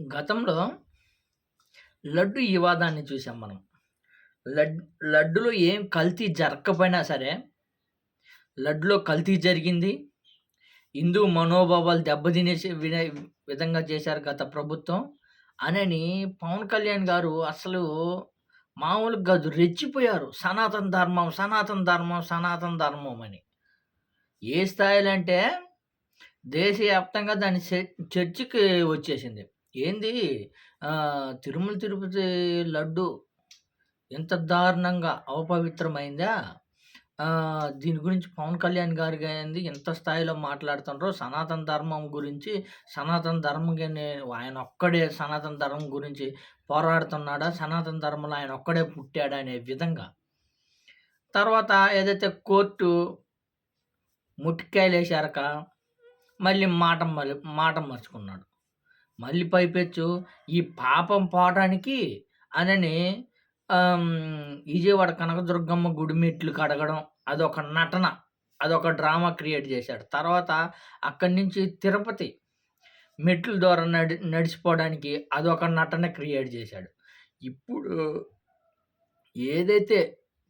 గతంలో లడ్డు వివాదాన్ని చూసాం మనం. లడ్ లడ్డులో ఏం కల్తీ జరక్కపోయినా సరే, లడ్డులో కల్తీ జరిగింది. హిందూ మనోభావాలు దెబ్బతినేసే విధంగా చేశారు గత ప్రభుత్వం అనని పవన్ కళ్యాణ్ గారు అసలు మామూలుగా కాదు రెచ్చిపోయారు. సనాతన ధర్మం, సనాతన ధర్మం, సనాతన ధర్మం అని. ఏ స్థాయిలో అంటే దేశవ్యాప్తంగా దాని చర్చకి వచ్చేసింది. ఏంది తిరుమల తిరుపతి లడ్డు ఎంత దారుణంగా అపవిత్రమైందా? దీని గురించి పవన్ కళ్యాణ్ గారు గానియండి ఎంత స్థాయిలో మాట్లాడుతుండ్రో సనాతన ధర్మం గురించి, సనాతన ధర్మం గాని ఆయన ఒక్కడే సనాతన ధర్మం గురించి పోరాడుతున్నాడా? సనాతన ధర్మంలో ఆయన ఒక్కడే పుట్టాడా? అనే విధంగా. తర్వాత ఏదైతే కోర్టు ముట్టికాయలేశారక మళ్ళీ మాట మర్చుకున్నాడు. మళ్ళీ పైపెచ్చు ఈ పాపం పోవటానికి అనని విజయవాడ కనకదుర్గమ్మ గుడి మెట్లు కడగడం అదొక నటన. అదొక డ్రామా క్రియేట్ చేశాడు. తర్వాత అక్కడి నుంచి తిరుపతి మెట్ల ద్వారా నడిచిపోవడానికి అదొక నటన క్రియేట్ చేశాడు. ఇప్పుడు ఏదైతే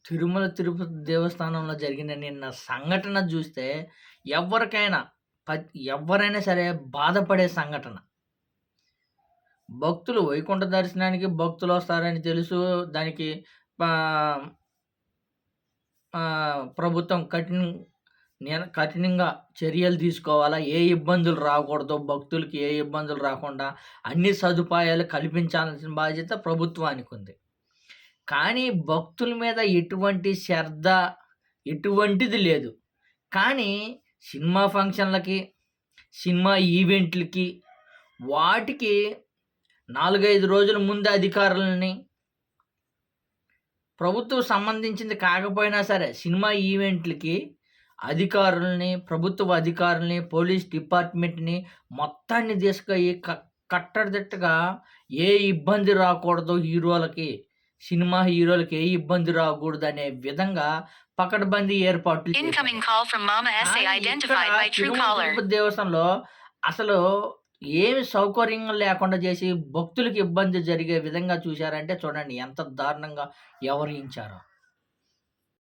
తిరుమల తిరుపతి దేవస్థానంలో జరిగిన నిన్న సంఘటన చూస్తే ఎవరైనా సరే బాధపడే సంఘటన. భక్తులు వైకుంఠ దర్శనానికి భక్తులొస్తారని తెలుసు. దానికి ప్రభుత్వం కఠినంగా చర్యలు తీసుకోవాలా. ఏ ఇబ్బందులు రాకూడదు. భక్తులకి ఏ ఇబ్బందులు రాకుండా అన్ని సదుపాయాలు కల్పించాల్సిన బాధ్యత ప్రభుత్వానికి ఉంది. కానీ భక్తుల మీద ఎటువంటి శ్రద్ధ ఎటువంటిది లేదు. కానీ సినిమా ఫంక్షన్లకి, సినిమా ఈవెంట్లకి వాటికి 4-5 రోజుల ముందు అధికారులని ప్రభుత్వం సంబంధించింది కాకపోయినా సరే సినిమా ఈవెంట్లకి అధికారులని, ప్రభుత్వ అధికారులని, పోలీస్ డిపార్ట్మెంట్‌ని మొత్తాన్ని తీసుకొని కట్టడిదిట్టగా ఏ ఇబ్బంది రాకూడదు హీరోలకి, సినిమా హీరోలకి ఏ ఇబ్బంది రాకూడదనే విధంగా పకడ్బందీ ఏర్పాట్లు చేశారు. తిరుపతి దేవస్థానంలో అసలు ఏమి సౌకర్యంగా లేకుండా చేసి భక్తులకి ఇబ్బంది జరిగే విధంగా చూశారంటే చూడండి ఎంత దారుణంగా వ్యవహరించారో.